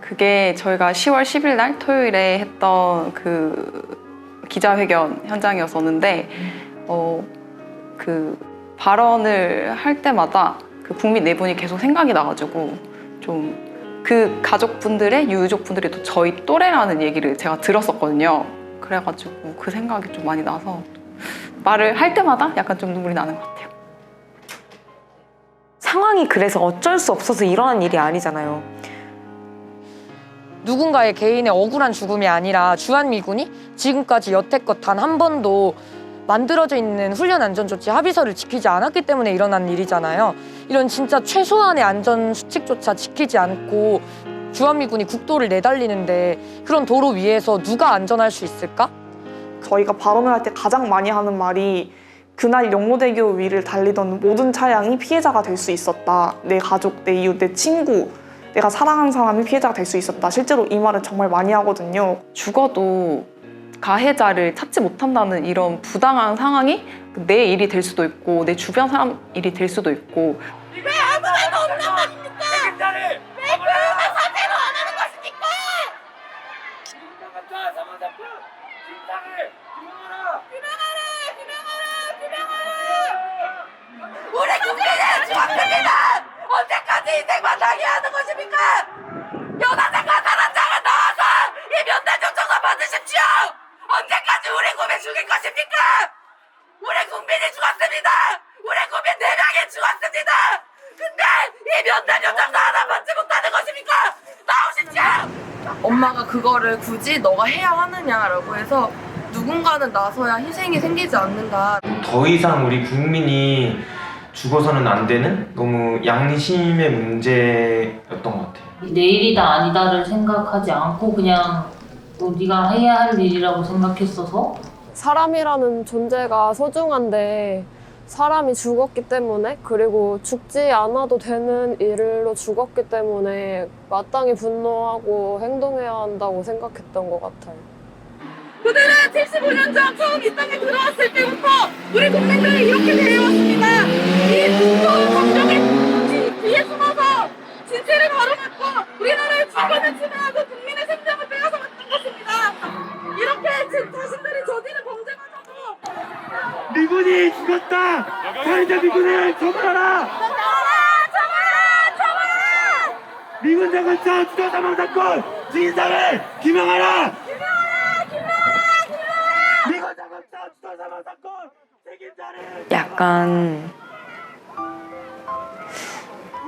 그게 저희가 10월 10일 날 토요일에 했던 그 기자회견 현장이었었는데 그 발언을 할 때마다 그 국민 네 분이 계속 생각이 나가지고 좀 그 가족분들의 유족분들이 또 저희 또래라는 얘기를 제가 들었었거든요. 그래가지고 그 생각이 좀 많이 나서 말을 할 때마다 약간 좀 눈물이 나는 것 같아요. 상황이 그래서 어쩔 수 없어서 일어난 일이 아니잖아요. 누군가의 개인의 억울한 죽음이 아니라 주한미군이 지금까지 여태껏 단 한 번도 만들어져 있는 훈련 안전조치 합의서를 지키지 않았기 때문에 일어난 일이잖아요. 이런 진짜 최소한의 안전 수칙조차 지키지 않고 주한미군이 국도를 내달리는데 그런 도로 위에서 누가 안전할 수 있을까? 저희가 발언을 할 때 가장 많이 하는 말이 그날 영로대교 위를 달리던 모든 차량이 피해자가 될 수 있었다. 내 가족, 내 이웃, 내 친구, 내가 사랑하는 사람이 피해자가 될 수 있었다. 실제로 이 말을 정말 많이 하거든요. 죽어도 가해자를 찾지 못한다는 이런 부당한 상황이 내 일이 될 수도 있고 내 주변 사람 일이 될 수도 있고 왜 아무래도 없는 것입니까? 왜 그런 사태로 안 하는 것입니까? 우리 국민은 죽었습니다! 언제까지 인생만 당해하는 것입니까? 연하장과 사람장을 넣어서 이 면담 요청서 받으십시오! 언제까지 우리 국민 죽일 것입니까? 우리 국민이 죽었습니다! 우리 국민 4명이 죽었습니다! 근데 이 면담 요청서 하나 받지 못하는 것입니까? 나오십시오! 엄마가 그거를 굳이 너가 해야 하느냐라고 해서 누군가는 나서야 희생이 생기지 않는가. 더 이상 우리 국민이 죽어서는 안 되는 너무 양심의 문제였던 것 같아요. 내일이다 아니다를 생각하지 않고 그냥 네가 해야 할 일이라고 생각했어서 사람이라는 존재가 소중한데 사람이 죽었기 때문에 그리고 죽지 않아도 되는 일로 죽었기 때문에 마땅히 분노하고 행동해야 한다고 생각했던 것 같아요. 그들은 75년 전 처음 이 땅에 들어왔을 때부터 우리 국민들을 이렇게 대해왔습니다. 이 무서운 감정의 뒤에 숨어서 진실을 가로막고 우리나라의 주권을 침해하고 국민의 생명을 빼앗아왔던 것입니다. 이렇게 자신들이 저지른 범죄마저도 미군이 죽었다! 가해자 미군을 처벌하라! 처벌하라! 미군 장관차 추가 사망 사건 진상을 규명하라! 미군 장관차 추가 사망 사건 책임자를 약간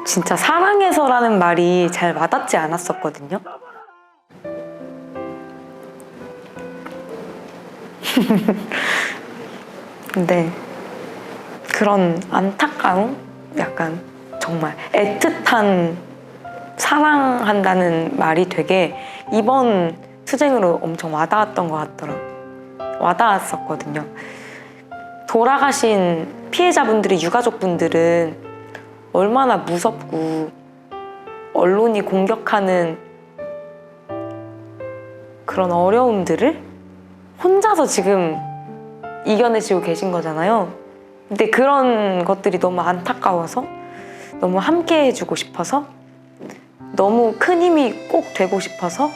진짜 사랑해서라는 말이 잘 와닿지 않았었거든요. 근데 그런 안타까움? 약간 정말 애틋한 사랑한다는 말이 되게 이번 투쟁으로 엄청 와닿았던 것 와닿았었거든요. 돌아가신 피해자분들의 유가족분들은 얼마나 무섭고 언론이 공격하는 그런 어려움들을 혼자서 지금 이겨내시고 계신 거잖아요. 근데 그런 것들이 너무 안타까워서 너무 함께 해주고 싶어서 너무 큰 힘이 꼭 되고 싶어서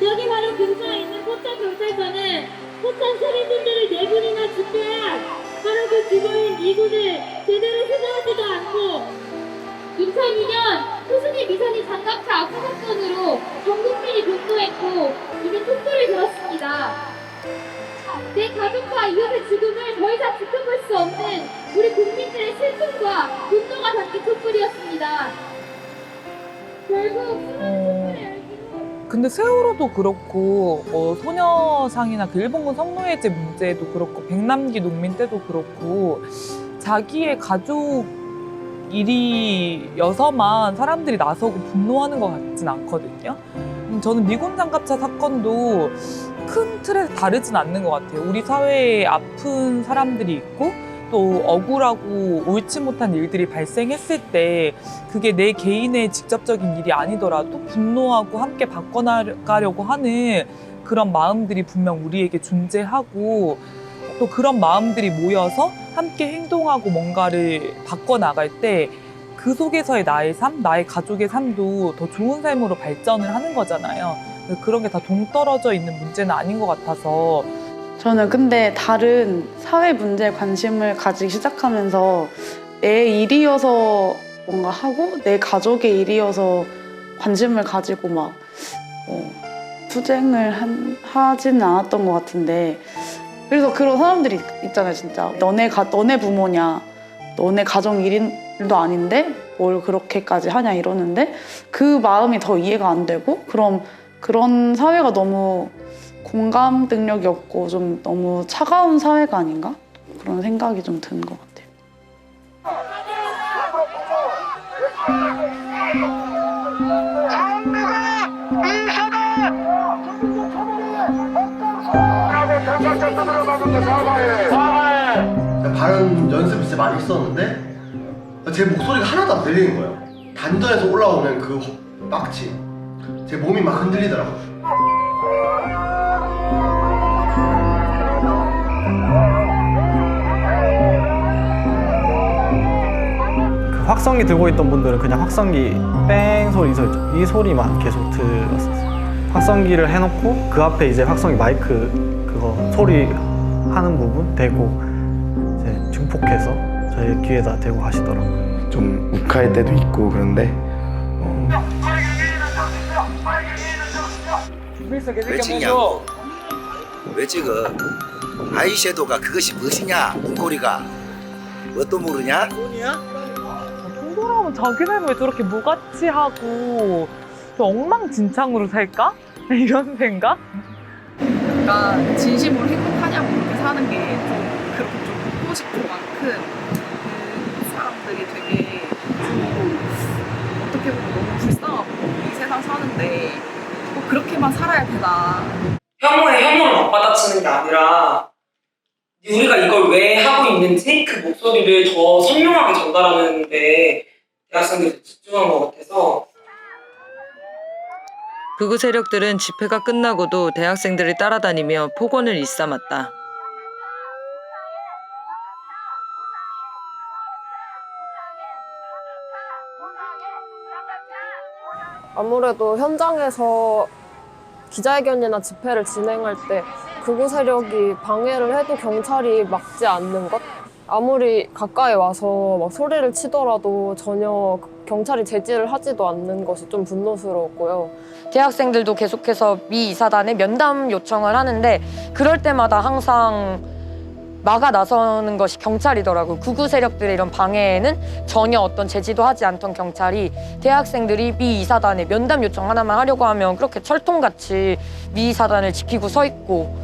여기 바로 근처에 있는 포천경찰서는 포천 시민분들을 4분이나 집회한 바로 그 규모인 미군을 제대로 수사하지도 않고 2002년 호수기 미사리 장갑차 압수 사건으로 전 국민이 분노했고 이제 촛불을 들었습니다. 내 가족과 이웃의 죽음을 더 이상 지켜볼 수 없는 우리 국민들의 슬픔과 분노가 담긴 촛불이었습니다. 결국 수많은 촛불의 근데 세월호도 그렇고 소녀상이나 그 일본군 성노예제 문제도 그렇고 백남기 농민 때도 그렇고 자기의 가족 일이어서만 사람들이 나서고 분노하는 것 같진 않거든요. 저는 미군 장갑차 사건도 큰 틀에 다르진 않는 것 같아요. 우리 사회에 아픈 사람들이 있고 또 억울하고 옳지 못한 일들이 발생했을 때 그게 내 개인의 직접적인 일이 아니더라도 분노하고 함께 바꿔나가려고 하는 그런 마음들이 분명 우리에게 존재하고 또 그런 마음들이 모여서 함께 행동하고 뭔가를 바꿔나갈 때 그 속에서의 나의 삶, 나의 가족의 삶도 더 좋은 삶으로 발전을 하는 거잖아요. 그런 게 다 동떨어져 있는 문제는 아닌 것 같아서 저는 근데 다른 사회 문제에 관심을 가지기 시작하면서 내 일이어서 뭔가 하고 내 가족의 일이어서 관심을 가지고 막 투쟁을 하지는 않았던 것 같은데 그래서 그런 사람들이 있잖아요 진짜 너네 부모냐 너네 가정 일도 아닌데 뭘 그렇게까지 하냐 이러는데 그 마음이 더 이해가 안 되고 그럼 그런 사회가 너무 공감 능력이 없고 좀 너무 차가운 사회가 아닌가? 그런 생각이 좀 드는 것 같아요. 발언 연습을 진짜 많이 했었는데 제 목소리가 하나도 안 들리는 거예요. 단전에서 올라오는 그 빡치 제 몸이 막 흔들리더라고요. 그 확성기 들고 있던 분들은 그냥 확성기 뺑 소리 있었죠. 이 소리만 계속 들었었어요. 확성기를 해놓고 그 앞에 이제 확성기 마이크 그거 소리 하는 부분 대고 이제 증폭해서 저희 귀에다 대고 하시더라고요. 좀 욱할 때도 있고 그런데 왜 찍냐고? 왜 찍어? 아이섀도우가 그것이 무엇이냐? 문고리가 뭣도 모르냐? 동돌아오면 자기 삶을 왜 저렇게 무가치 하고 저 엉망진창으로 살까? 이런 생각? 약간 진심으로 행복하냐고 그렇게 사는 게 좀 그렇게 좀 묻고 싶은 만큼 그 사람들이 되게 어떻게 보면 너무 불쌍하고 이 세상 사는데 꼭 그렇게만 살아야 되나. 혐오에 혐오를 맞받아치는 게 아니라 우리가 이걸 왜 하고 있는지 그 목소리를 더 선명하게 전달하는 데 대학생들이 집중한 것 같아서 극우 세력들은 집회가 끝나고도 대학생들을 따라다니며 폭언을 일삼았다. 아무래도 현장에서 기자회견이나 집회를 진행할 때 극우 세력이 방해를 해도 경찰이 막지 않는 것? 아무리 가까이 와서 막 소리를 치더라도 전혀 경찰이 제지를 하지도 않는 것이 좀 분노스러웠고요. 대학생들도 계속해서 미 이사단에 면담 요청을 하는데 그럴 때마다 항상 막아 나서는 것이 경찰이더라고요. 극우 세력들의 이런 방해에는 전혀 어떤 제지도 하지 않던 경찰이 대학생들이 미 이사단에 면담 요청 하나만 하려고 하면 그렇게 철통같이 미 이사단을 지키고 서 있고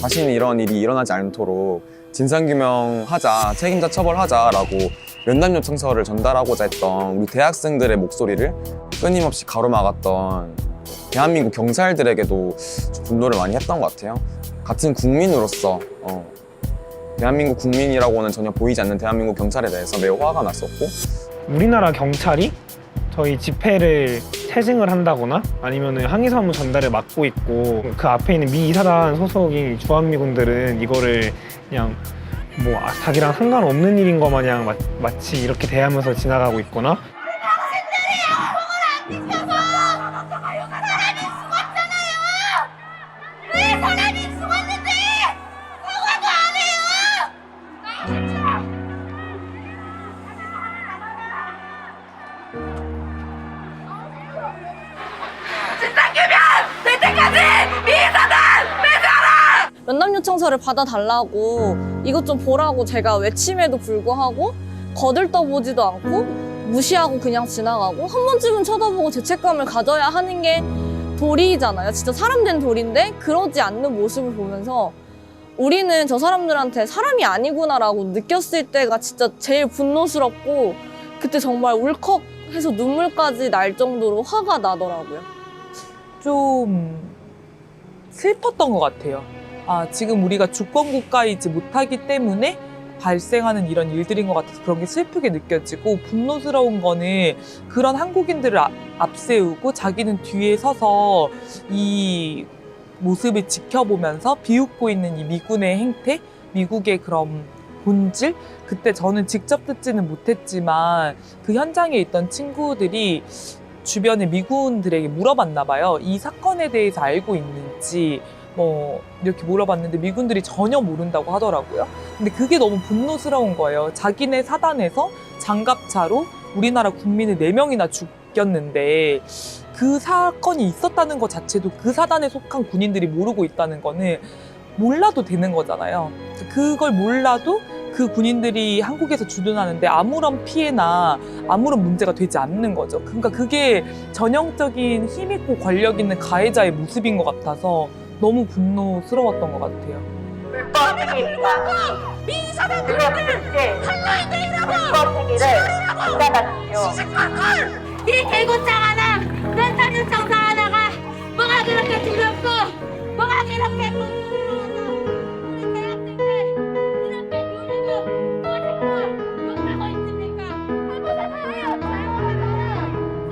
다시는 이런 일이 일어나지 않도록 진상규명하자, 책임자 처벌하자라고 면담 요청서를 전달하고자 했던 우리 대학생들의 목소리를 끊임없이 가로막았던 대한민국 경찰들에게도 분노를 많이 했던 것 같아요. 같은 국민으로서 대한민국 국민이라고는 전혀 보이지 않는 대한민국 경찰에 대해서 매우 화가 났었고 우리나라 경찰이 저희 집회를 태징을 한다거나 아니면 항의사무 전달을 막고 있고 그 앞에 있는 미 이사단 소속인 주한미군들은 이거를 그냥 뭐 자기랑 상관없는 일인 것 마냥 마치 이렇게 대하면서 지나가고 있거나 면담 요청서를 받아달라고 이것 좀 보라고 제가 외침에도 불구하고 거들떠보지도 않고 무시하고 그냥 지나가고 한 번쯤은 쳐다보고 죄책감을 가져야 하는 게 돌이잖아요. 진짜 사람 된 돌인데 그러지 않는 모습을 보면서 우리는 저 사람들한테 사람이 아니구나라고 느꼈을 때가 진짜 제일 분노스럽고 그때 정말 울컥해서 눈물까지 날 정도로 화가 나더라고요. 좀 슬펐던 것 같아요. 아, 지금 우리가 주권 국가이지 못하기 때문에 발생하는 이런 일들인 것 같아서 그런 게 슬프게 느껴지고, 분노스러운 거는 그런 한국인들을 앞세우고 자기는 뒤에 서서 이 모습을 지켜보면서 비웃고 있는 이 미군의 행태, 미국의 그런 본질. 그때 저는 직접 듣지는 못했지만 그 현장에 있던 친구들이 주변의 미군들에게 물어봤나 봐요. 이 사건에 대해서 알고 있는지 뭐 이렇게 물어봤는데 미군들이 전혀 모른다고 하더라고요. 근데 그게 너무 분노스러운 거예요. 자기네 사단에서 장갑차로 우리나라 국민을 4명이나 죽였는데 그 사건이 있었다는 것 자체도 그 사단에 속한 군인들이 모르고 있다는 거는 몰라도 되는 거잖아요. 그걸 몰라도 그 군인들이 한국에서 주둔하는데 아무런 피해나 아무런 문제가 되지 않는 거죠. 그러니까 그게 전형적인 힘있고 권력 있는 가해자의 모습인 것 같아서 너무 분노스러웠던 것 같아요. 민사단들을 할로윈데이라고 시식하고 이 개구장 하나 렌탈유 청사 하나가 뭐가 그렇게 두렵고 뭐가 그렇게 우리 대학생들 이렇게 누리고 누리고 욕하고 있습니까?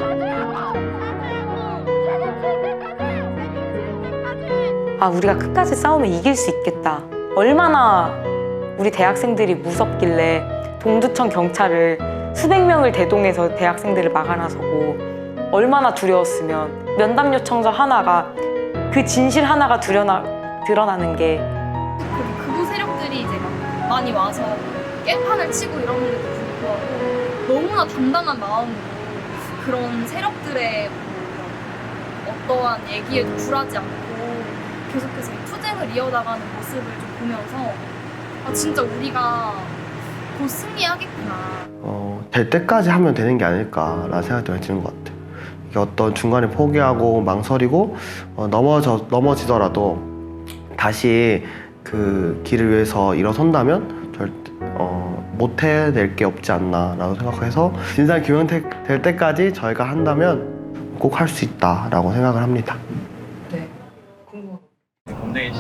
해보세요. 아, 우리가 끝까지 싸우면 이길 수 있겠다. 얼마나 우리 대학생들이 무섭길래 동두천 경찰을 수백 명을 대동해서 대학생들을 막아나서고 얼마나 두려웠으면 면담 요청서 하나가 그 진실 하나가 드러나는 게 극우 세력들이 이제 막 많이 와서 깽판을 치고 이러는데도 불구하고 너무나 단단한 마음으로 그런 세력들의 어떠한 얘기에도 굴하지 않고 계속해서 이 투쟁을 이어나가는 모습을 좀 보면서 아, 진짜 우리가 곧 승리하겠구나. 될 때까지 하면 되는 게 아닐까라는 생각이 드는 것 같아요. 이게 어떤 중간에 포기하고 망설이고 넘어지더라도 다시 그 길을 위해서 일어선다면 못 해낼 게 없지 않나라고 생각해서 진상 규명될 때까지 저희가 한다면 꼭 할 수 있다라고 생각을 합니다. 범죄인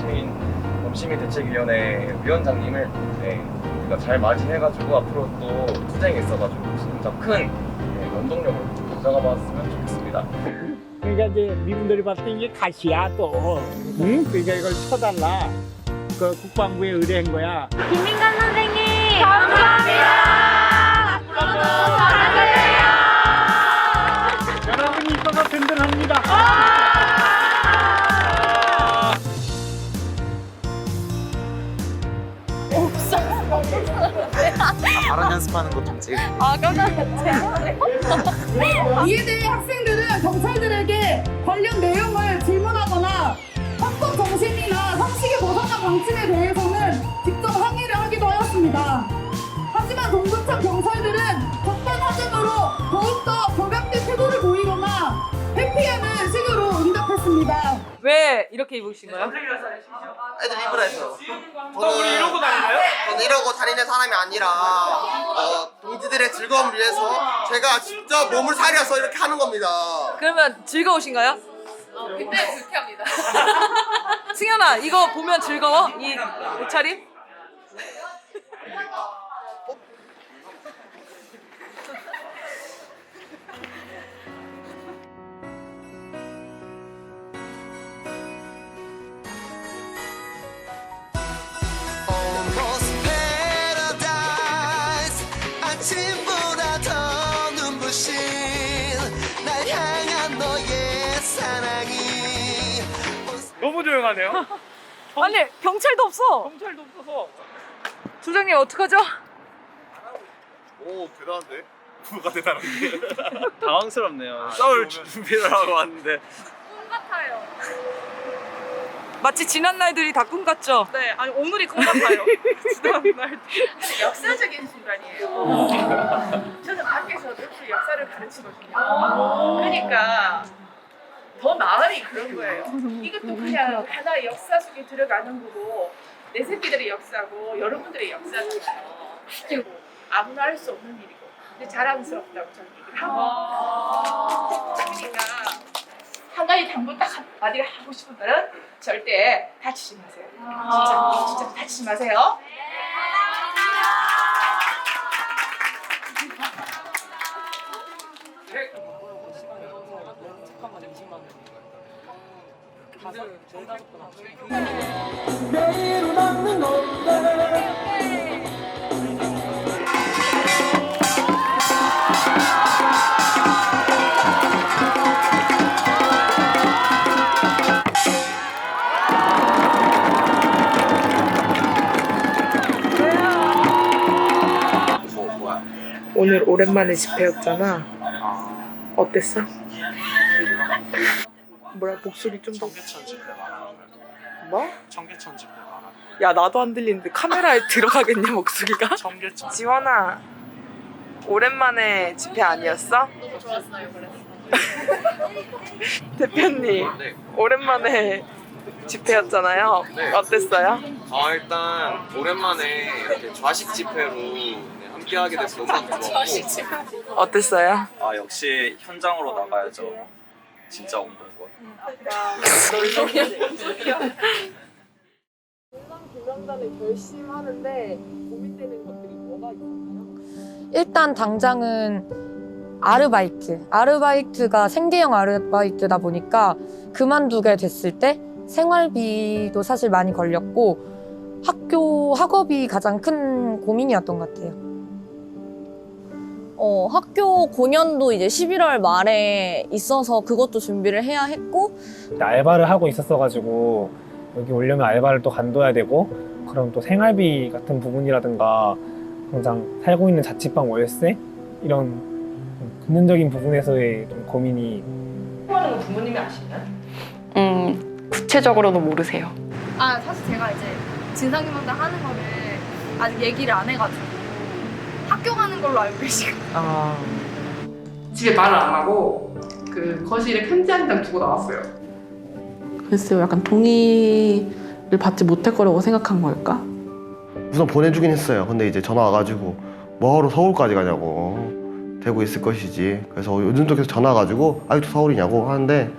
시민대책위원회 위원장님을 우리가 잘 맞이해가지고 앞으로 또 투쟁에 있어가지고 더 큰 원동력을 가져가 봤으면 좋겠습니다. 그러니까 이제 미군들이 봤을 때 이게 가시야 또. 응? 그러니까 이걸 쳐달라. 그 국방부에 의뢰한 거야. 김민관 선생님 감사합니다. 앞으로도 사랑해요. 여러분이 있어서 든든합니다. 발언 연습하는 것 좀 찍. 아, 깜짝이야. 이에 대해 학생들은 경찰들에게 관련 내용을 질문하거나 헌법 정신이나 상식에 벗어난 방침에 대해서는 직접 항의를 하기도 하였습니다. 하지만 동두천 경찰들은 적반하장으로 더욱더 격약된 태도를 보이거나 회피하는 식으로 응답했습니다. 왜 이렇게 입으신 거예요? 애들 입으라 했어요. 우리 이러고 다니나요? 저는 이러고 다니는 사람이 아니라 동지들의 즐거움을 위해서 제가 직접 몸을 사려서 이렇게 하는 겁니다. 그러면 즐거우신가요? 그때 불쾌합니다. 승현아, 이거 보면 즐거워? 이 옷차림? 아침보다 더 눈부신 날 향한 너의 사랑이. 너무 조용하네요. 아니, 경찰도 없어. 경찰도 없어서. 소장님, 어떡하죠? 오 대단한데? 뭐가 대단한데? 당황스럽네요. 싸울 준비를 하고 왔는데. 꿈 같아요. 마치 지난 날들이 다 꿈 같죠? 네, 아니 오늘이 꿈 같아요. 지난 날. 역사적인 순간이에요. 저는 밖에서도 역시 역사를 가르치거든요. 그러니까 더 마음이 그런 거예요. 이것도 그냥 하나의 역사 속에 들어가는 거고 내 새끼들의 역사고 여러분들의 역사잖아요. 그리고 아무나 할 수 없는 일이고 근데 자랑스럽다고 저는 얘기를 하고 그러니까 한 가지 당부 딱 한마디를 하고 싶은 거는 절대 다치지 마세요. 진짜 다치지 마세요. 내일 맞는 건데 오늘 오랜만에 집회였잖아. 어땠어? 뭐야 목소리 좀 더. 청계천 집회 말하는 거야. 뭐? 청계천 집회 말하는 거야. 야 나도 안 들리는데 카메라에 들어가겠냐 목소리가? 청계천. 지원아 오랜만에 집회 아니었어? 너무 좋았어요. 그래서. 대표님 네. 오랜만에 집회였잖아요. 네. 어땠어요? 일단 오랜만에 이렇게 좌식 집회로 함께하게 돼서 너무 좋았고. 어땠어요? 역시 현장으로 나가야죠. 진짜 운동권. 공명단을 결심하는데 고민되는 것들이 뭐가 있나요? 일단 당장은 아르바이트가 생계형 아르바이트다 보니까 그만두게 됐을 때 생활비도 사실 많이 걸렸고 학업이 가장 큰 고민이었던 것 같아요. 학교 공연도 이제 11월 말에 있어서 그것도 준비를 해야 했고 알바를 하고 있었어가지고 여기 오려면 알바를 또 간둬야 되고 그럼 또 생활비 같은 부분이라든가 당장 살고 있는 자취방 월세 이런 금전적인 부분에서의 좀 고민이. 하는 거 부모님이 아시나요? 구체적으로는 모르세요. 사실 제가 이제 진상규명단 하는 거를 아직 얘기를 안 해가지고 학교 가는 걸로 알고 계시거든요. 집에 말을 안 하고 그 거실에 편지 한 장 두고 나왔어요. 글쎄요, 약간 동의를 받지 못할 거라고 생각한 걸까? 우선 보내주긴 했어요. 근데 이제 전화 와가지고 뭐하러 서울까지 가냐고, 되고 있을 것이지. 그래서 요즘도 계속 전화 와가지고 아직도 서울이냐고 하는데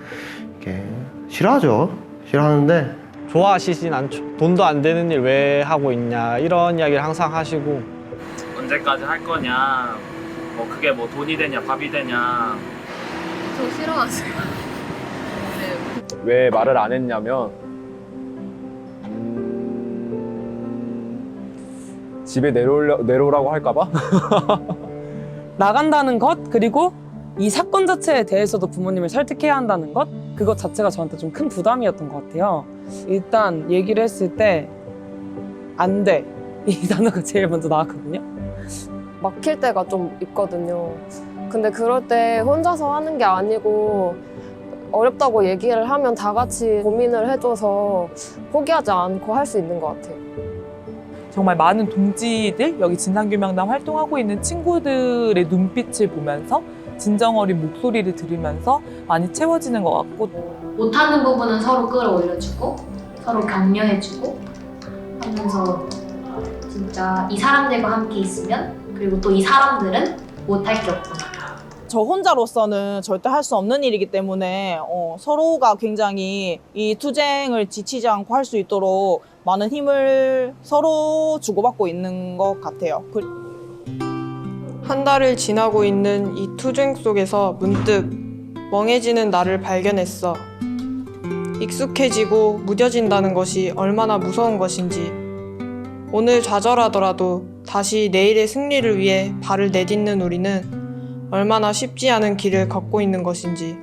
이게 싫어하는데 좋아하시진 않죠. 돈도 안 되는 일 왜 하고 있냐 이런 이야기를 항상 하시고. 언제까지 할 거냐, 뭐 그게 뭐 돈이 되냐 밥이 되냐. 저 싫어하세요. 왜 말을 안 했냐면 집에 내려오라고 할까봐? 나간다는 것, 그리고 이 사건 자체에 대해서도 부모님을 설득해야 한다는 것, 그것 자체가 저한테 좀 큰 부담이었던 것 같아요. 일단 얘기를 했을 때 안 돼, 이 단어가 제일 먼저 나왔거든요. 막힐 때가 좀 있거든요. 근데 그럴 때 혼자서 하는 게 아니고 어렵다고 얘기를 하면 다 같이 고민을 해줘서 포기하지 않고 할 수 있는 것 같아요. 정말 많은 동지들, 여기 진상규명단 활동하고 있는 친구들의 눈빛을 보면서 진정 어린 목소리를 들으면서 많이 채워지는 것 같고, 못하는 부분은 서로 끌어올려주고 서로 격려해주고 하면서 진짜 이 사람들과 함께 있으면, 그리고 또 이 사람들은 못할 게 없구나. 저 혼자로서는 절대 할 수 없는 일이기 때문에 서로가 굉장히 이 투쟁을 지치지 않고 할 수 있도록 많은 힘을 서로 주고받고 있는 것 같아요. 한 달을 지나고 있는 이 투쟁 속에서 문득 멍해지는 나를 발견했어. 익숙해지고 무뎌진다는 것이 얼마나 무서운 것인지, 오늘 좌절하더라도 다시 내일의 승리를 위해 발을 내딛는 우리는 얼마나 쉽지 않은 길을 걷고 있는 것인지,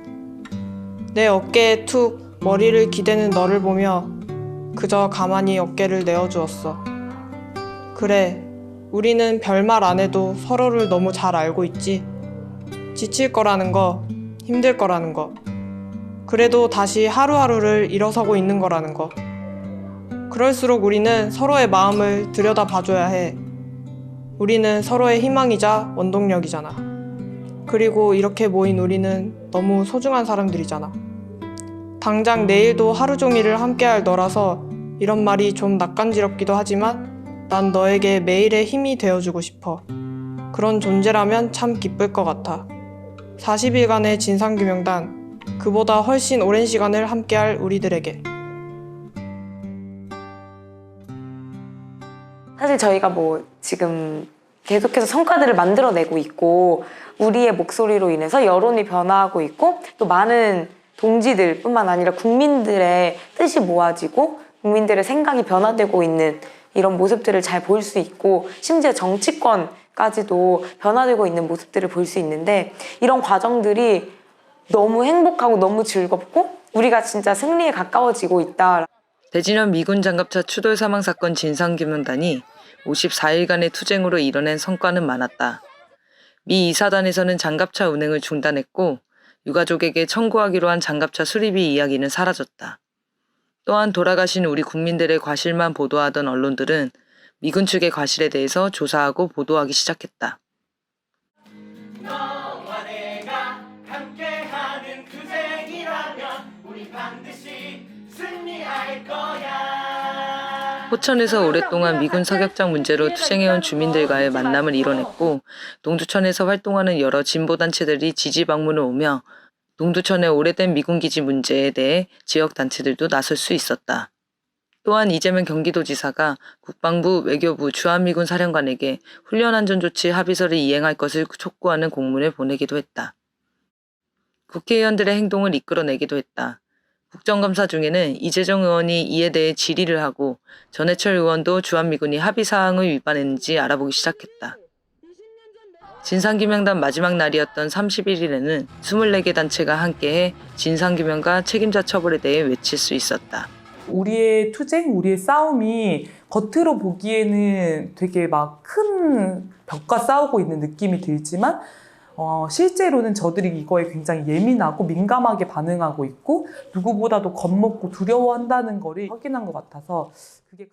내 어깨에 툭 머리를 기대는 너를 보며 그저 가만히 어깨를 내어주었어. 그래, 우리는 별말 안 해도 서로를 너무 잘 알고 있지. 지칠 거라는 거, 힘들 거라는 거, 그래도 다시 하루하루를 일어서고 있는 거라는 거. 그럴수록 우리는 서로의 마음을 들여다봐줘야 해. 우리는 서로의 희망이자 원동력이잖아. 그리고 이렇게 모인 우리는 너무 소중한 사람들이잖아. 당장 내일도 하루 종일을 함께할 너라서 이런 말이 좀 낯간지럽기도 하지만 난 너에게 매일의 힘이 되어주고 싶어. 그런 존재라면 참 기쁠 것 같아. 40일간의 진상규명단, 그보다 훨씬 오랜 시간을 함께할 우리들에게. 사실 저희가 뭐 지금 계속해서 성과들을 만들어내고 있고 우리의 목소리로 인해서 여론이 변화하고 있고 또 많은 동지들뿐만 아니라 국민들의 뜻이 모아지고 국민들의 생각이 변화되고 있는 이런 모습들을 잘 볼 수 있고 심지어 정치권까지도 변화되고 있는 모습들을 볼 수 있는데 이런 과정들이 너무 행복하고 너무 즐겁고 우리가 진짜 승리에 가까워지고 있다. 대진현 미군 장갑차 추돌 사망 사건 진상규명단이 54일간의 투쟁으로 이뤄낸 성과는 많았다. 미 이사단에서는 장갑차 운행을 중단했고 유가족에게 청구하기로 한 장갑차 수리비 이야기는 사라졌다. 또한 돌아가신 우리 국민들의 과실만 보도하던 언론들은 미군 측의 과실에 대해서 조사하고 보도하기 시작했다. 너와 내가 함께하는 투쟁이라면 우리 반드시 승리할 거야. 포천에서 오랫동안 미군 사격장 문제로 투쟁해온 주민들과의 만남을 이뤄냈고 동두천에서 활동하는 여러 진보단체들이 지지 방문을 오며 동두천의 오래된 미군기지 문제에 대해 지역단체들도 나설 수 있었다. 또한 이재명 경기도지사가 국방부, 외교부, 주한미군 사령관에게 훈련안전조치 합의서를 이행할 것을 촉구하는 공문을 보내기도 했다. 국회의원들의 행동을 이끌어내기도 했다. 국정감사 중에는 이재정 의원이 이에 대해 질의를 하고 전해철 의원도 주한미군이 합의사항을 위반했는지 알아보기 시작했다. 진상규명단 마지막 날이었던 31일에는 24개 단체가 함께해 진상규명과 책임자 처벌에 대해 외칠 수 있었다. 우리의 투쟁, 우리의 싸움이 겉으로 보기에는 되게 막 큰 벽과 싸우고 있는 느낌이 들지만 실제로는 저들이 이거에 굉장히 예민하고 민감하게 반응하고 있고 누구보다도 겁먹고 두려워한다는 거를 확인한 것 같아서 그게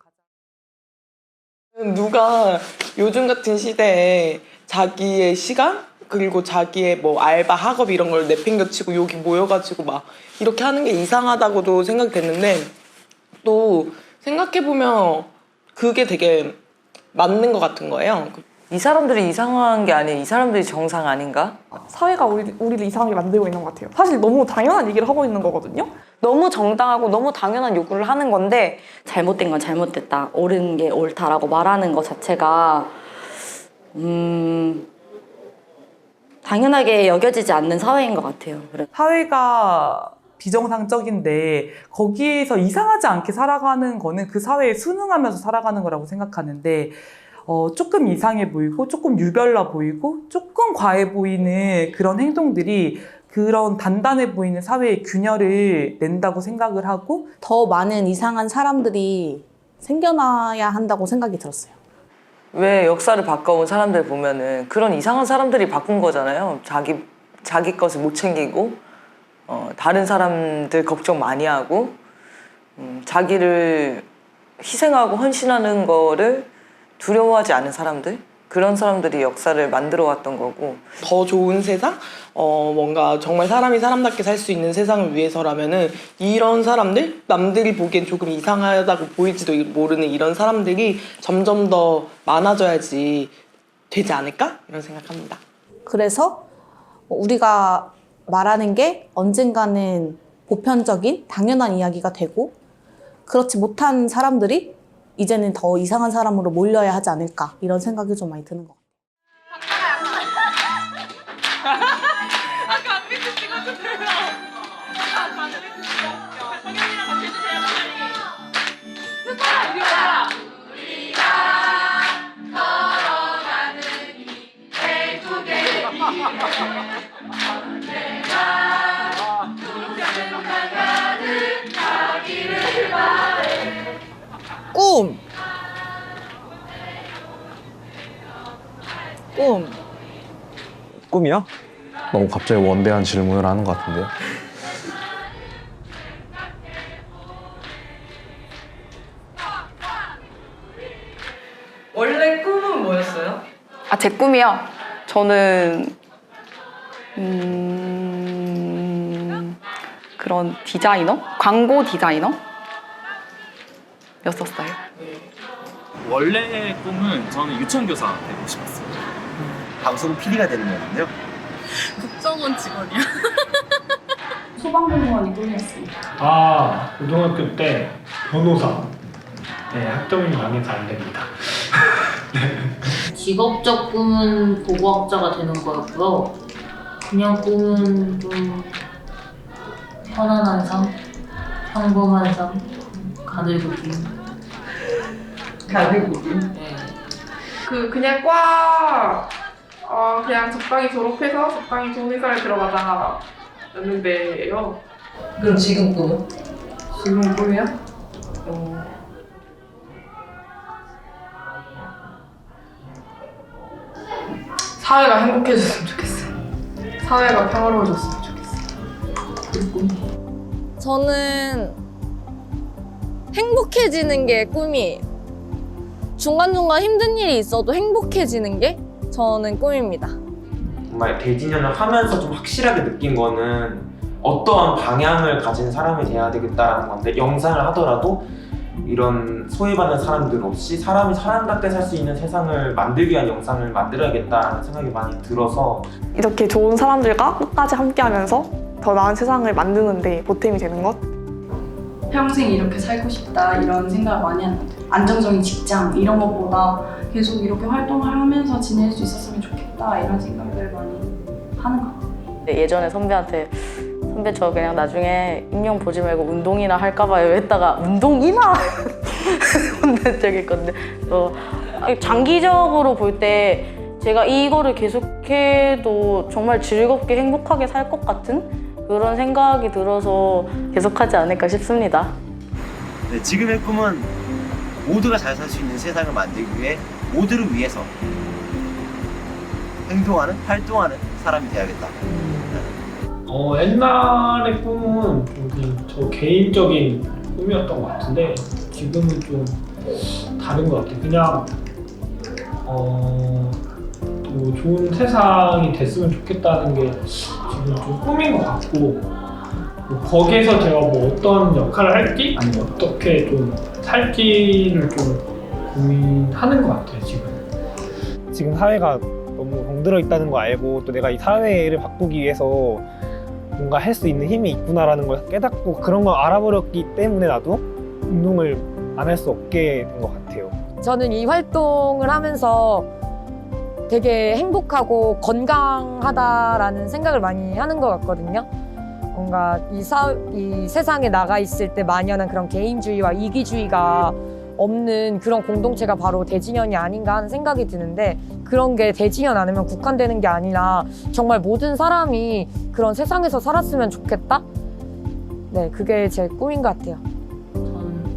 누가 요즘 같은 시대에 자기의 시간 그리고 자기의 뭐 알바 학업 이런 걸 내팽겨치고 여기 모여가지고 막 이렇게 하는 게 이상하다고도 생각됐는데 또 생각해보면 그게 되게 맞는 것 같은 거예요. 이 사람들이 이상한 게 아니에요. 이 사람들이 정상 아닌가? 사회가 우리를 이상하게 만들고 있는 것 같아요. 사실 너무 당연한 얘기를 하고 있는 거거든요. 너무 정당하고 너무 당연한 요구를 하는 건데 잘못된 건 잘못됐다, 옳은 게 옳다라고 말하는 것 자체가 당연하게 여겨지지 않는 사회인 것 같아요. 사회가 비정상적인데 거기에서 이상하지 않게 살아가는 거는 그 사회에 순응하면서 살아가는 거라고 생각하는데 조금 이상해 보이고 조금 유별나 보이고 조금 과해 보이는 그런 행동들이 그런 단단해 보이는 사회의 균열을 낸다고 생각을 하고 더 많은 이상한 사람들이 생겨나야 한다고 생각이 들었어요. 왜 역사를 바꿔온 사람들 보면은 그런 이상한 사람들이 바꾼 거잖아요. 자기 것을 못 챙기고 다른 사람들 걱정 많이 하고 자기를 희생하고 헌신하는 거를 두려워하지 않은 사람들? 그런 사람들이 역사를 만들어 왔던 거고 더 좋은 세상? 뭔가 정말 사람이 사람답게 살 수 있는 세상을 위해서라면은 이런 사람들? 남들이 보기엔 조금 이상하다고 보일지도 모르는 이런 사람들이 점점 더 많아져야지 되지 않을까? 이런 생각합니다. 그래서 우리가 말하는 게 언젠가는 보편적인 당연한 이야기가 되고 그렇지 못한 사람들이 이제는 더 이상한 사람으로 몰려야 하지 않을까 이런 생각이 좀 많이 드는 것 같아요. 아까 안 비트 찍어주세요. 안 비트 찍어주세요. 성현이랑 같이 해주세요, 성현이. 우리가 걸어가는 이 행복의 언제나 웃음만 가득하기를 바래. 꿈! 꿈이요? 너무 갑자기 원대한 질문을 하는 것 같은데요. 원래 꿈은 뭐였어요? 제 꿈이요? 저는 그런 디자이너? 광고 디자이너? 였었어요. 원래 꿈은 저는 유치원교사 되고 싶었어요. 방송 PD가 되는 거였는데요. 국정원 직원이야. 소방공무원이 꿈이었습니다. 아, 고등학교 때 변호사. 네, 학점이 망해서 안 됩니다. 직업적 꿈은 고고학자가 되는 거였고요. 그냥 꿈은 좀 편안한 삶, 평범한 삶, 가늘구기. 가늘구기? 네. 그냥 그냥 적당히 졸업해서 적당히 좋은 회사를 들어가자 였는데요. 그럼 지금 꿈은? 지금 꿈이요? 사회가 행복해졌으면 좋겠어요. 사회가 평화로워졌으면 좋겠어요. 저는 행복해지는 게 꿈이에요. 중간중간 힘든 일이 있어도 행복해지는 게 저는 꿈입니다. 정말 대진연을 하면서 좀 확실하게 느낀 거는 어떠한 방향을 가진 사람이 돼야 되겠다라는 건데, 영상을 하더라도 이런 소외받는 사람들 없이 사람이 사람답게 살 수 있는 세상을 만들기 위한 영상을 만들어야겠다는 생각이 많이 들어서 이렇게 좋은 사람들과 끝까지 함께하면서 더 나은 세상을 만드는 데 보탬이 되는 것? 평생 이렇게 살고 싶다 이런 생각을 많이 하는 것 같아요. 안정적인 직장 이런 것보다 계속 이렇게 활동을 하면서 지낼 수 있었으면 좋겠다 이런 생각을 많이 하는 것 같아요. 예전에 선배한테 선배 저 그냥 나중에 임용 보지 말고 운동이나 할까봐요 했다가 운동이나? 혼난 적이 있거든요. 장기적으로 볼 때 제가 이거를 계속해도 정말 즐겁게 행복하게 살 것 같은 그런 생각이 들어서 계속하지 않을까 싶습니다. 네, 지금의 꿈은 모두가 잘 살 수 있는 세상을 만들기 위해 모두를 위해서 행동하는, 활동하는 사람이 돼야겠다. 옛날의 꿈은 저 개인적인 꿈이었던 것 같은데 지금은 좀 다른 것 같아요. 그냥 또 좋은 세상이 됐으면 좋겠다는 게 지금 좀 꿈인 것 같고, 거기에서 제가 뭐 어떤 역할을 할지 아니면 어떻게 좀 살지를 좀 고민하는 것 같아요. 지금 사회가 너무 병들어 있다는 거 알고 또 내가 이 사회를 바꾸기 위해서 뭔가 할 수 있는 힘이 있구나라는 걸 깨닫고 그런 걸 알아버렸기 때문에 나도 운동을 안 할 수 없게 된 것 같아요. 저는 이 활동을 하면서 되게 행복하고 건강하다라는 생각을 많이 하는 것 같거든요. 뭔가 이 세상에 나가 있을 때 만연한 그런 개인주의와 이기주의가 없는 그런 공동체가 바로 대진연이 아닌가 하는 생각이 드는데, 그런 게 대진연 아니면 국한되는 게 아니라 정말 모든 사람이 그런 세상에서 살았으면 좋겠다? 네, 그게 제 꿈인 것 같아요.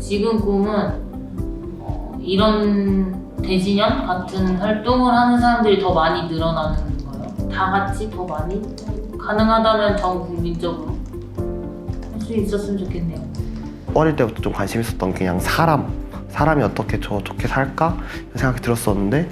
지금 꿈은 이런 대진연 같은 활동을 하는 사람들이 더 많이 늘어나는 거예요. 다 같이 더 많이 가능하다면 전 국민적으로 할 수 있었으면 좋겠네요. 어릴 때부터 좀 관심 있었던 그냥 사람이 어떻게 좋게 살까 생각이 들었었는데,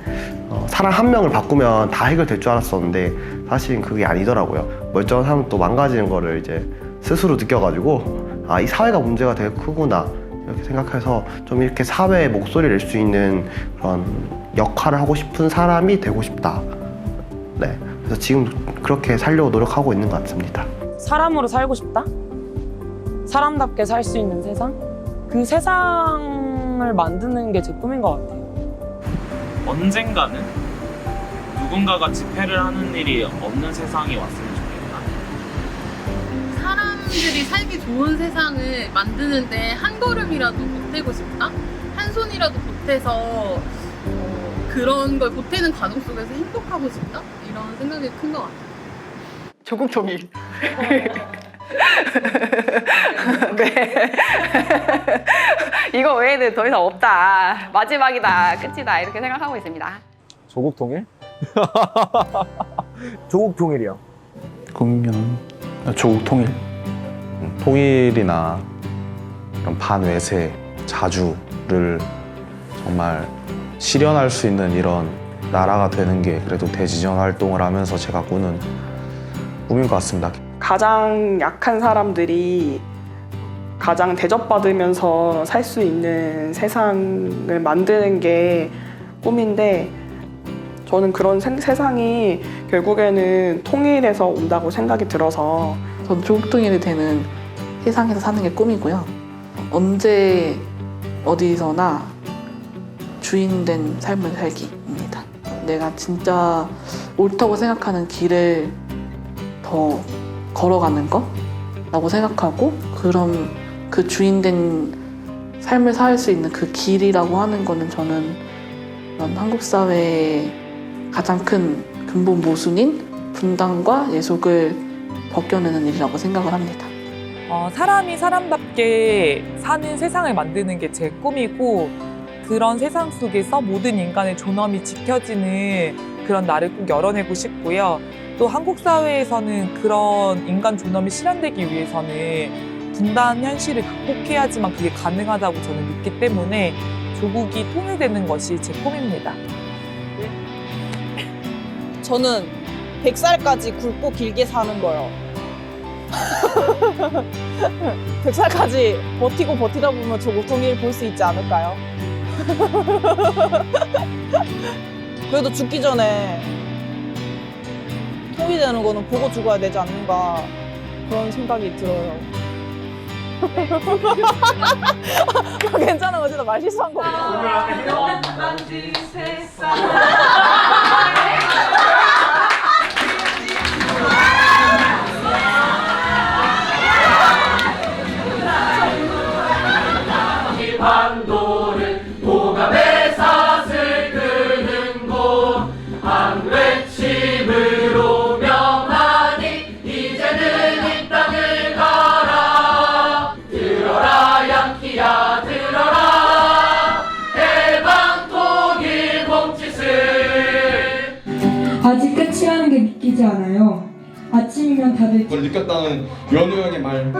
사람 한 명을 바꾸면 다 해결될 줄 알았었는데 사실은 그게 아니더라고요. 멀쩡한 사람은 또 망가지는 거를 이제 스스로 느껴가지고, 이 사회가 문제가 되게 크구나 이렇게 생각해서 좀 이렇게 사회에 목소리를 낼 수 있는 그런 역할을 하고 싶은 사람이 되고 싶다. 네, 그래서 지금 그렇게 살려고 노력하고 있는 것 같습니다. 사람으로 살고 싶다? 사람답게 살 수 있는 세상? 그 세상을 만드는 게 제 꿈인 것 같아요. 언젠가는 누군가가 집회를 하는 일이 없는 세상이 왔으면 좋겠다. 사람들이 살기 좋은 세상을 만드는데 한 걸음이라도 보태고 싶다? 한 손이라도 보태서 그런 걸 보태는 과정 속에서 행복하고 싶다? 이런 생각이 큰 것 같아요. 조국 통일. 네. 이거 외에는 더 이상 없다. 마지막이다. 끝이다. 이렇게 생각하고 있습니다. 조국 통일? 조국 통일이요. 꿈은 조국 통일. 통일이나 이런 반외세, 자주를 정말 실현할 수 있는 이런 나라가 되는 게 그래도 대지전 활동을 하면서 제가 꾸는 꿈인 것 같습니다. 가장 약한 사람들이 가장 대접받으면서 살 수 있는 세상을 만드는 게 꿈인데 저는 그런 세상이 결국에는 통일해서 온다고 생각이 들어서 전 조국 통일이 되는 세상에서 사는 게 꿈이고요. 언제 어디서나 주인된 삶을 살기입니다. 내가 진짜 옳다고 생각하는 길을 더 걸어가는 거라고 생각하고 그럼 그 주인된 삶을 살 수 있는 그 길이라고 하는 거는 저는 이런 한국 사회의 가장 큰 근본 모순인 분단과 예속을 벗겨내는 일이라고 생각을 합니다. 사람이 사람답게 사는 세상을 만드는 게 제 꿈이고 그런 세상 속에서 모든 인간의 존엄이 지켜지는 그런 날을 꼭 열어내고 싶고요. 또 한국 사회에서는 그런 인간 존엄이 실현되기 위해서는 분단 현실을 극복해야지만 그게 가능하다고 저는 믿기 때문에 조국이 통일되는 것이 제 꿈입니다. 저는 100살까지 굵고 길게 사는 거요. 100살까지 버티고 버티다 보면 조국 통일 볼 수 있지 않을까요? 그래도 죽기 전에 통일되는 거는 보고 죽어야 되지 않는가 그런 생각이 들어요. 괜찮은 거지? 나 말 실수한 거. 반도를 도감의 사슬 끄는 곳 한 외침으로 명하니 이제는 이 땅을 가라 들어라 양키야 들어라 해방 통일 몸짓을 아직 끝이라는 게 믿기지 않아요. 아침이면 다들 그걸 느꼈다는 연우 형의 말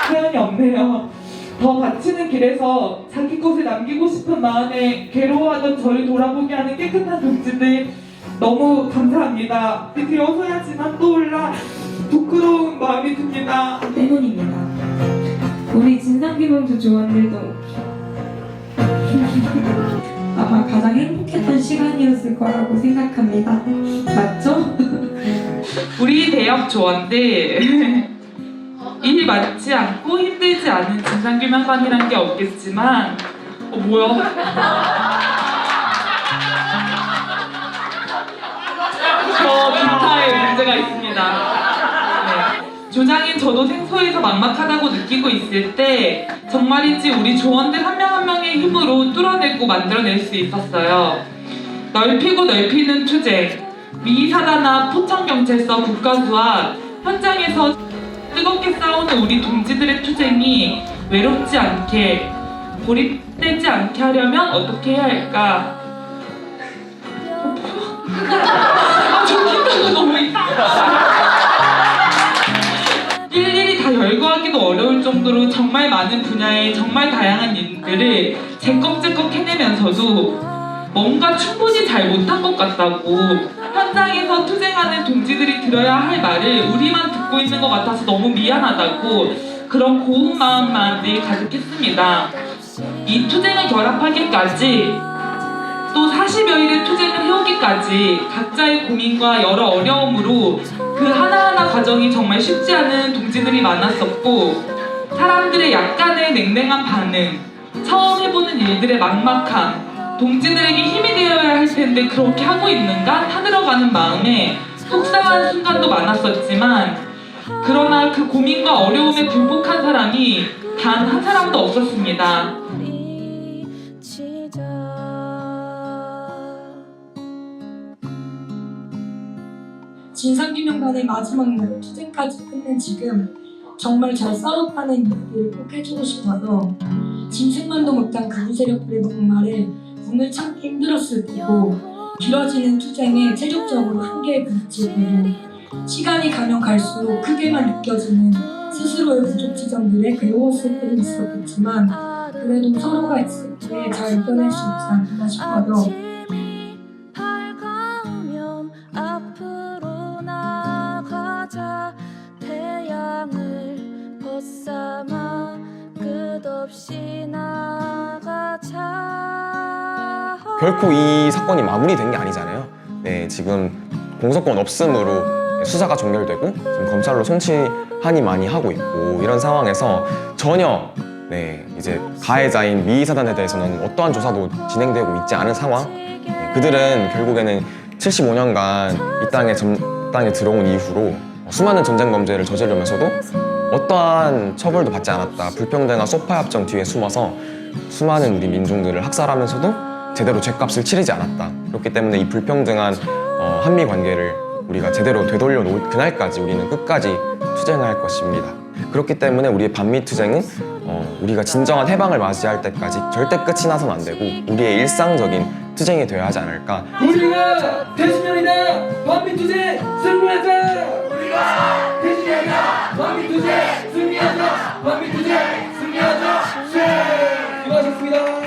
표현이 없네요. 더 바치는 길에서 자기 것을 남기고 싶은 마음에 괴로워하던 저를 돌아보게 하는 깨끗한 동지들 너무 감사합니다. 되어서야지만 떠올라 부끄러운 마음이 듭니다. 때문입니다. 우리 진상규명조 조원들도 아마 가장 행복했던 시간이었을 거라고 생각합니다. 맞죠? 우리 대학 조원들 일 많지 않고 힘들지 않은 진상규명관이란 게 없겠지만 뭐야? 저 기타에 문제가 있습니다. 네. 조장인 저도 생소해서 막막하다고 느끼고 있을 때 정말이지 우리 조원들 한 명 한 명의 힘으로 뚫어내고 만들어낼 수 있었어요. 넓히고 넓히는 투쟁, 미사단합 포천경찰서 국가수와 현장에서 뜨겁게 싸우는 우리 동지들의 투쟁이 외롭지 않게 고립되지 않게 하려면 어떻게 해야 할까? 저 긴장이 너무 일일이 다 열거하기도 어려울 정도로 정말 많은 분야의 정말 다양한 일들을 제꺽제꺽 해내면서도 뭔가 충분히 잘 못한 것 같다고 현장에서 투쟁하는 동지들이 들어야 할 말을 우리만 듣고 있는 것 같아서 너무 미안하다고 그런 고운 마음만 늘 가득했습니다. 이 투쟁을 결합하기까지 또 40여일의 투쟁을 해오기까지 각자의 고민과 여러 어려움으로 그 하나하나 과정이 정말 쉽지 않은 동지들이 많았었고 사람들의 약간의 냉랭한 반응, 처음 해보는 일들의 막막함, 동지들에게 힘이 되어야 할 텐데 그렇게 하고 있는가 타들어가는 마음에 속상한 순간도 많았었지만 그러나 그 고민과 어려움에 굴복한 사람이 단 한 사람도 없었습니다. 진상규명단의 마지막 날 투쟁까지 끝낸 지금 정말 잘 싸웠다는 얘기를 꼭 해주고 싶어서 짐승만도 못한 극우 세력들의 목말에 문을 참기 힘들었을 때고 길어지는 투쟁에 체력적으로 한계에 부딪힐 때도 시간이 가면 갈수록 크게만 느껴지는 스스로의 부족 지점들에 괴로웠을 때도 있었겠지만 그래도 서로가 있을 때 잘 이겨낼 수 있지 않나 싶어서 밝아오면 앞으로 나가자 태양을 벗삼아 끝없이 나가자 결코 이 사건이 마무리된 게 아니잖아요. 네, 지금 공소권 없음으로 수사가 종결되고 지금 검찰로 송치한이 많이 하고 있고 이런 상황에서 전혀 이제 가해자인 미 사단에 대해서는 어떠한 조사도 진행되고 있지 않은 상황. 그들은 결국에는 75년간 이 땅에 들어온 이후로 수많은 전쟁 범죄를 저지르면서도 어떠한 처벌도 받지 않았다. 불평등한 소파 협정 뒤에 숨어서 수많은 우리 민중들을 학살하면서도 제대로 죗값을 치르지 않았다. 그렇기 때문에 이 불평등한 한미 관계를 우리가 제대로 되돌려 놓을 그날까지 우리는 끝까지 투쟁할 것입니다. 그렇기 때문에 우리의 반미 투쟁은 우리가 진정한 해방을 맞이할 때까지 절대 끝이 나서는 안 되고 우리의 일상적인 투쟁이 되어야 하지 않을까. 우리가 대신년이다 반미 투쟁 승리하자. 우리가 대신년이다 반미 투쟁 승리하자. 반미 투쟁 승리하자. 수고하셨습니다.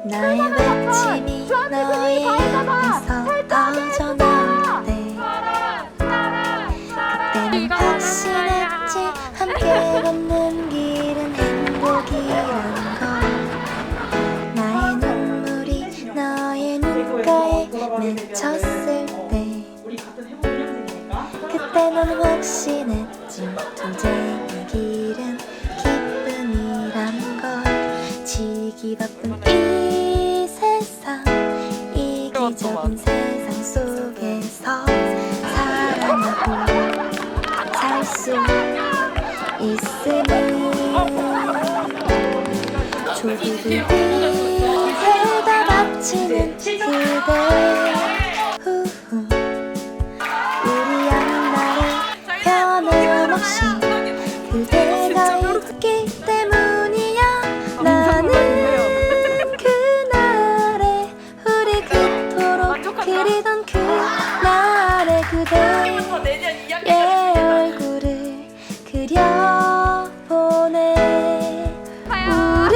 나의 외침이 너의 입에서 터져나올 때 그때는 확신했지 함께 걷는 길은 행복이란 걸 나의 눈물이 너의 눈가에 맺혔을 때 그때 넌 확신했지 투쟁의 길은 기쁨이란 걸 지기 바쁜 이 세상 이기적인 세상 속에서 사랑하고 살 수 있으니 조국을 위해 다 바치는 그대 우리 앞날에 변함없이 그대가 있기 때문이야 나는 그날에 우리 그토록 그리던 그날의 그대의 얼굴을 그려보네 우리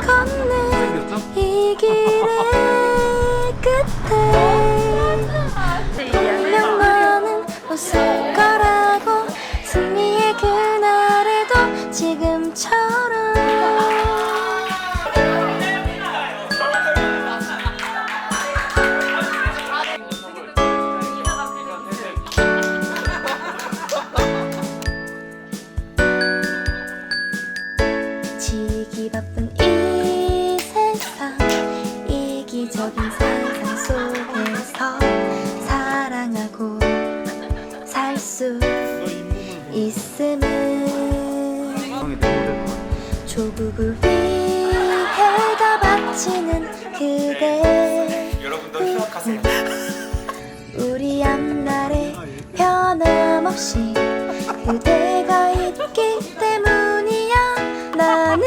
걷는 이 길의 끝에 분명 너는 웃을 거라고 승리의 그날에도 지금처럼 지기 바쁜 이 세상 이기적인 세상 속에서 사랑하고 살 수 있음은 조국을 위해 다 바치는 외치는 그대 여러분도 휴학하세요. 우리 앞날에 변함없이 그대가 있기 때문이야. 나는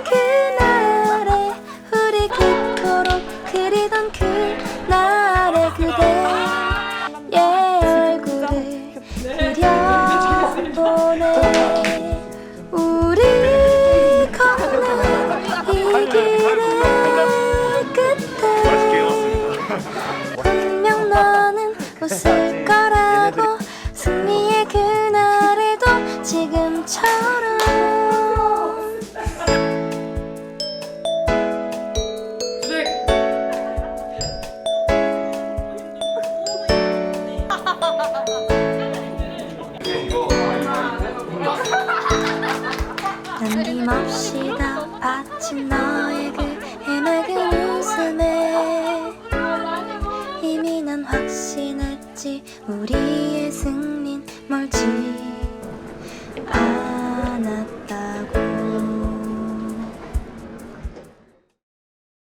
그날에 우리 그토록 그리던 그날의 그대의 얼굴을 그려보네. 우리 걷는 이 길의 끝에 분명 너는 웃을 거라고. 승리의 그날에도 지금처럼 남김없이 다 바친 너의 그 해맑은 웃음에 이미 난 확신했지. 우리의 승리는 멀지 않아.